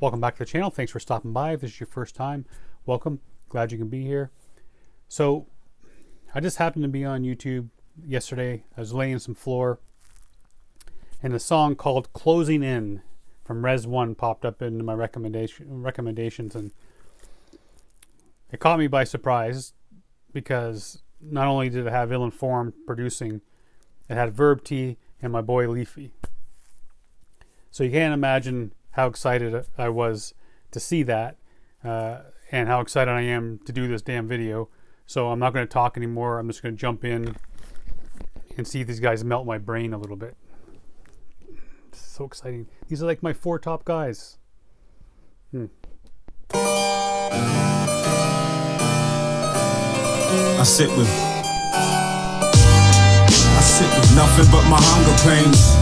Welcome back to the channel. Thanks for stopping by. If this is your first time, welcome. Glad you can be here. So I just happened to be on YouTube yesterday. I was laying some floor and a song called Closing In from Res 1 popped up into my recommendations, and it caught me by surprise because not only did it have Ill Informed producing, it had Verb T and my boy Leafy. So you can't imagine how excited I was to see that, and how excited I am to do this damn video. So I'm not going to talk anymore. I'm just going to jump in and see if these guys melt my brain a little bit. It's so exciting. These are like my 4 top guys. I sit with nothing but my hunger pains.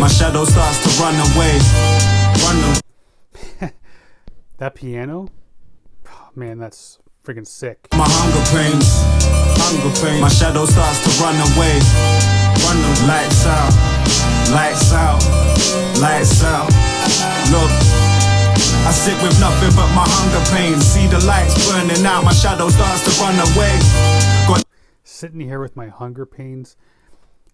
My shadow starts to run away. That piano? Oh, man, that's freaking sick. My hunger pains. My shadow starts to run away. Lights out. Look, I sit with nothing but my hunger pains. See the lights burning out. My shadow starts to run away. Sitting here with my hunger pains,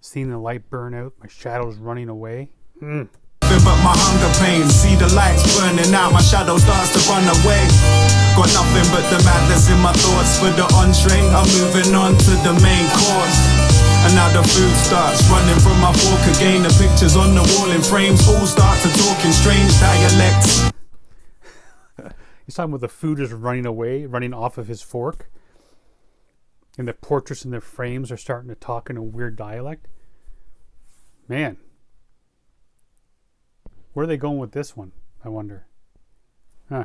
seeing the light burn out, my shadow's running away. But my hunger pains, see the lights burning out, my shadow starts to run away. Got nothing but the madness in my thoughts. For the entree, I'm moving on to the main course. And now the food starts running from my fork again. The pictures on the wall in frames all start to talk in strange dialects. He's talking about the food is running away, running off of his fork. And the portraits in their frames are starting to talk in a weird dialect. Man. Where are they going with this one, I wonder? Huh.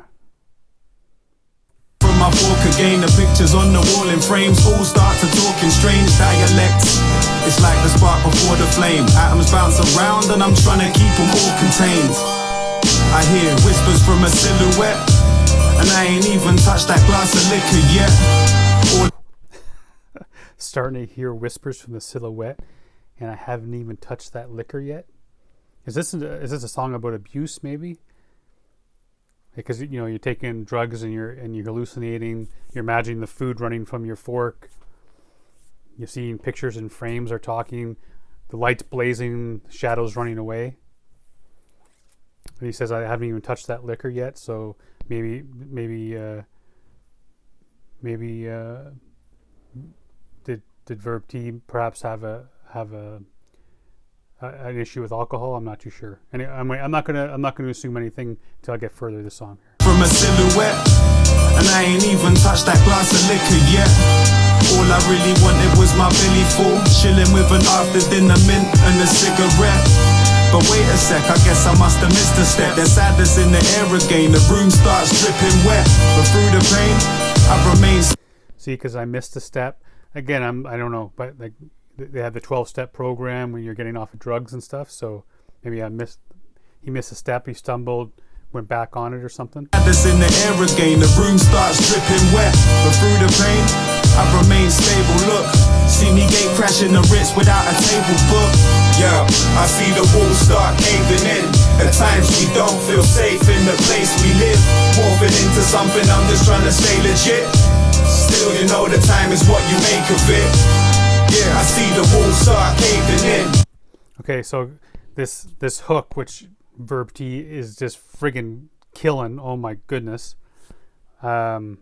From my fork again, the pictures on the wall in frames all start to talk in strange dialects. It's like the spark before the flame. Atoms bounce around and I'm trying to keep them all contained. I hear whispers from a silhouette, and I ain't even touched that glass of liquor yet. Starting to hear whispers from the silhouette, and I haven't even touched that liquor yet. Is this a song about abuse, maybe? Because you're taking drugs and you're hallucinating. You're imagining the food running from your fork. You're seeing pictures and frames are talking. The lights blazing, shadows running away. And he says, "I haven't even touched that liquor yet." So maybe did Verb T perhaps have an issue with alcohol? I'm not too sure. Anyway, I'm not gonna assume anything until I get further this song here. From a silhouette, and I ain't even touched that glass of liquor yet. All I really wanted was my belly full, chilling with an after dinner mint and a cigarette. But wait a sec, I guess I must have missed a step. There's sadness in the air again. The room starts dripping wet, but through the pain, I remain. See, because I missed a step. Again, I don't know, but like they have the 12-step program when you're getting off of drugs and stuff. So maybe he missed a step. He stumbled, went back on it or something. Sadness in the air again. The room starts dripping wet, but through the pain, I remain stable. Look, see me gate crashing the Ritz without a table book. Yeah, I see the walls start caving in. At times we don't feel safe in the place we live. Morphing into something, I'm just trying to stay legit. Still, you know the time is what you make of it. Yeah, I see the walls start caving in. Okay, so this hook, which Verb T is just friggin' killing. Oh my goodness. Talking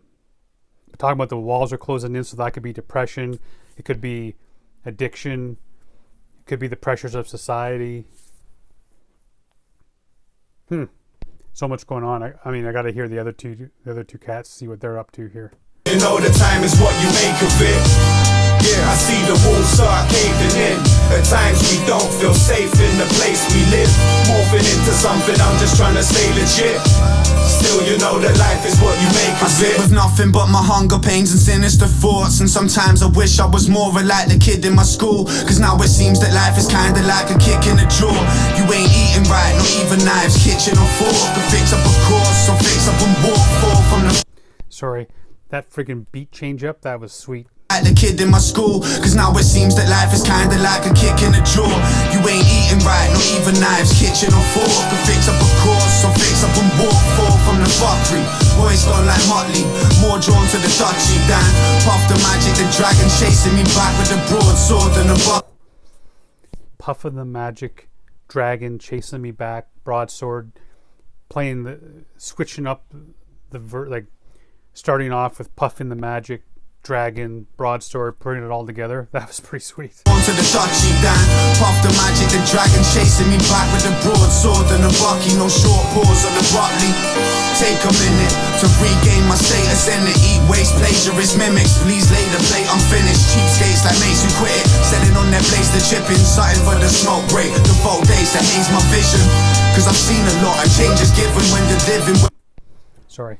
about the walls are closing in, so that could be depression. It could be addiction. It could be the pressures of society. So much going on. I mean, I got to hear the other two cats, see what they're up to here. You know the time is what you make of it. Yeah, I see the walls start caving in. At times we don't feel safe in the place we live. Morphing into something, I'm just trying to stay legit. Still, you know that life is what you make of it. I sit with nothing but my hunger pains and sinister thoughts. And sometimes I wish I was more like the kid in my school. Cause now it seems that life is kinda like a kick in the jaw. You ain't eating right, not even knives, kitchen or fork. Could fix up a course, so fix up and walk forth from the... Sorry, that freaking beat change up, that was sweet. Like the kid in my school, cause now it seems that life is kinda like a kick in the jaw. You ain't eating right, not even knives, kitchen or fork. Can fix up a course, or fix up and walk forth from the fuckery. Boys gone like Motley, more drawn to the touchy than Puff the Magic, the dragon chasing me back with a broadsword and a buck. Puff of the Magic, dragon chasing me back, broadsword, playing switching up like starting off with Puff in the Magic, dragon, broadsword, putting it all together. That was pretty sweet. Onto the touchy dan, Puff the Magic, the dragon chasing me back with a broadsword and a bucky. No short pause or abruptly. Take a minute to regain my status in it. Eat waste, plagiarist mimics. Please lay the plate unfinished. Cheapskates like mates who quit it. Selling on their place, the chipping. Sighting for the smoke break. The full days that haze my vision. Cause I've seen a lot of changes given when you're living. Sorry.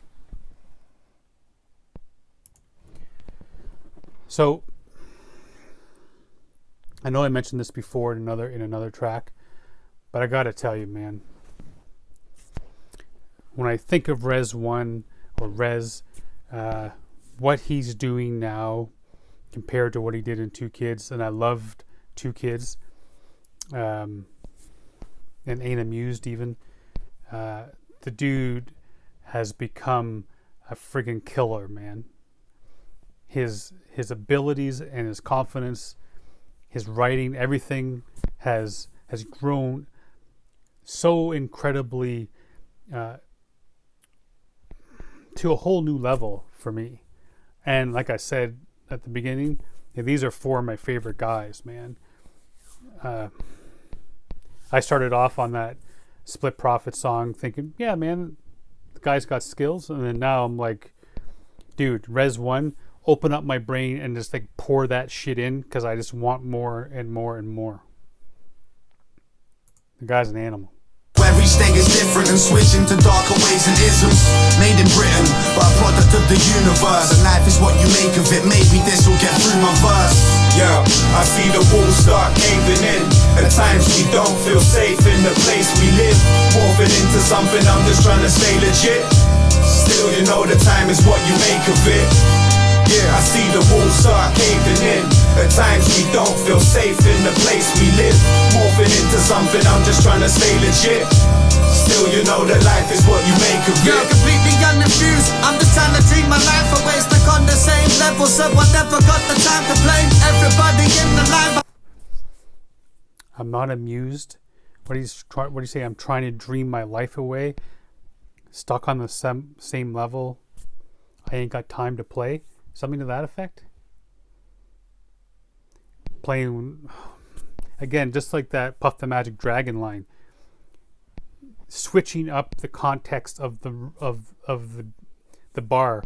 So, I know I mentioned this before in another track, but I gotta tell you, man, when I think of Res 1 or Res, what he's doing now compared to what he did in Two Kids, and I loved Two Kids, and Ain't Amused even, the dude has become a friggin' killer, man. His abilities and his confidence, his writing, everything has grown so incredibly to a whole new level for me. And like I said at the beginning, these are four of my favorite guys, man. I started off on that Split Profit song thinking, yeah, man, the guy's got skills. And then now I'm like, dude, Res 1, open up my brain and just like pour that shit in because I just want more and more and more. The guy's an animal. Where each day is different and switching to darker ways and isms. Made in Britain, but a product of the universe. And life is what you make of it. Maybe this will get through my verse. Yeah, I see the walls start caving in. At times we don't feel safe in the place we live. Morphing into something, I'm just trying to stay legit. Still, you know the time is what you make of it. Yeah, I see the walls start caving in. At times we don't feel safe in the place we live. Morphing into something, I'm just trying to stay legit. Still, you know that life is what you make of it. You're completely uninfused. I'm just trying to dream my life away. Stuck on the same level, so I never got the time to blame everybody in the line. I'm not amused. What do you say? I'm trying to dream my life away. Stuck on the same level. I ain't got time to play. Something to that effect. Playing again, just like that Puff the Magic Dragon line. Switching up the context of the bar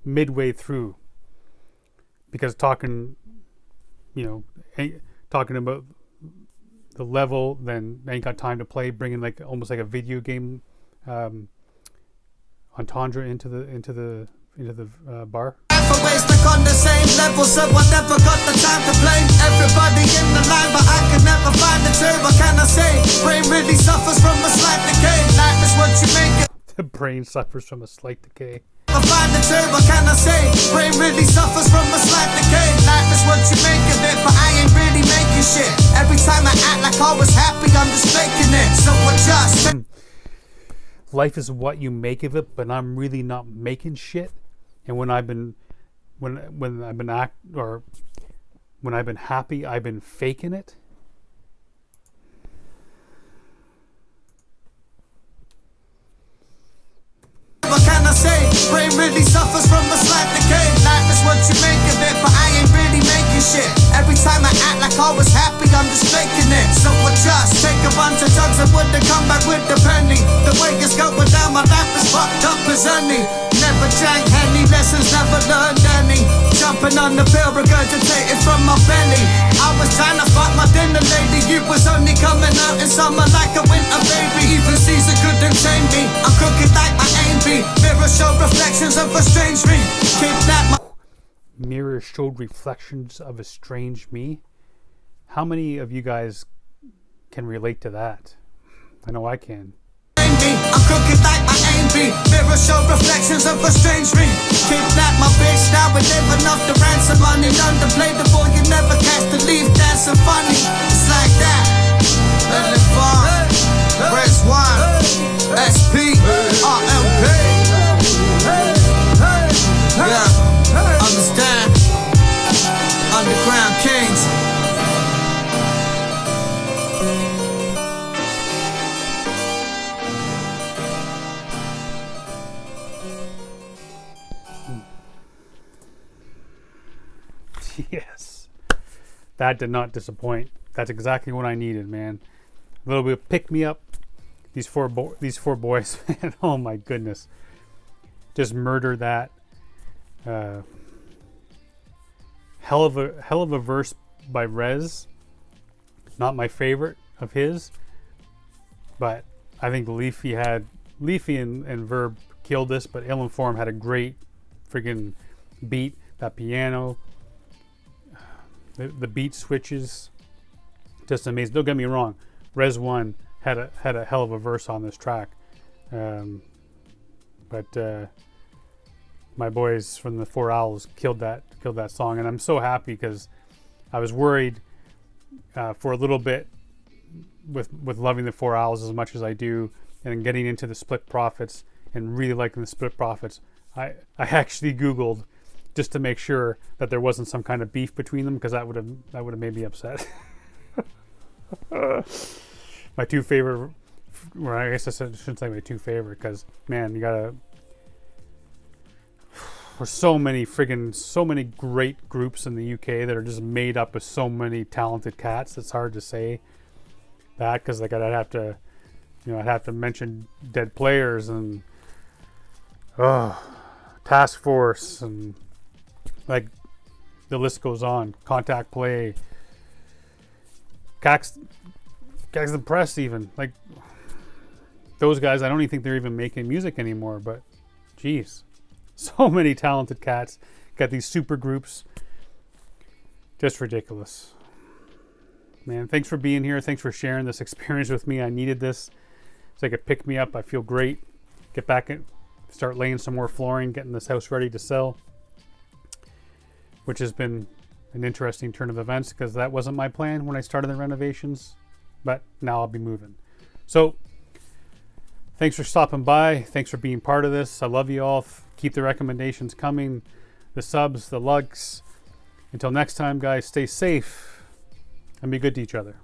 midway through, because talking about the level, then ain't got time to play, bringing like almost like a video game entendre into the bar. Stuck on the same level, so I never got the time to blame everybody in the line, but I could never find the truth. What can I say? Brain really suffers from a slight decay. Life is what you make it. The brain suffers from a slight decay. I find the truth. What can I say? Brain really suffers from a slight decay. Life is what you make of it, but I ain't really making shit. Every time I act like I was happy, I'm just faking it. So adjust. Life is what you make of it, but I'm really not making shit. And when I've been happy, I've been faking it. What can I say? Brain really suffers from a slight decay. Life is what you make of it, but I ain't really making shit. Every time I act like I was happy, I'm just faking it. So adjust. Take a bunch of drugs and wouldn't come back with the penny. The way it's going down, my life is fucked up as any. Never drank any lessons, never learned any. Jumping on the pill, regurgitating from my belly. I was trying to fuck my dinner lady. You was only coming out in summer like a winter baby. Even Caesar couldn't tame me. I'm crooked like my aim be. Mirror showed reflections of a strange me. Keep that. Mirror showed reflections of a strange me. How many of you guys can relate to that? I know I can. I'm crooked like my aim be. Mirror showed reflections of a strange me. kidnap my bitch, now we live enough to ransom money. Underplay the boy, you never catch the leaf dancing funny. It's like that. Let it fall. Press 1, SP, RMP. Yeah, understand. Underground Kings. Yes. That did not disappoint. That's exactly what I needed, man. A little bit of pick me up. These four boys, man. Oh my goodness. Just murder that. Hell of a verse by Rez. Not my favorite of his, but I think Leafy and Verb killed this, but Ill Informed had a great freaking beat. That piano, the beat switches, just amazing. Don't get me wrong, Rez One had a hell of a verse on this track, but my boys from the Four Owls killed that song, and I'm so happy because I was worried for a little bit with loving the Four Owls as much as I do, and getting into the Split Prophets and really liking the Split Prophets. I actually Googled just to make sure that there wasn't some kind of beef between them, because that would have made me upset. My two favorite, well, I guess I shouldn't say my two favorite, because man, you gotta. There's so many great groups in the UK that are just made up of so many talented cats. It's hard to say that, because like I'd have to mention Dead Players and Task Force, and like the list goes on. Contact Play, Gags the Press, even like those guys. I don't even think they're even making music anymore. But geez, so many talented cats. Got these super groups. Just ridiculous. Man, thanks for being here. Thanks for sharing this experience with me. I needed this. It's like a pick me up. I feel great. Get back and start laying some more flooring, getting this house ready to sell, which has been an interesting turn of events, because that wasn't my plan when I started the renovations, but now I'll be moving. So thanks for stopping by. Thanks for being part of this. I love you all. Keep the recommendations coming, the subs, the likes. Until next time, guys, stay safe and be good to each other.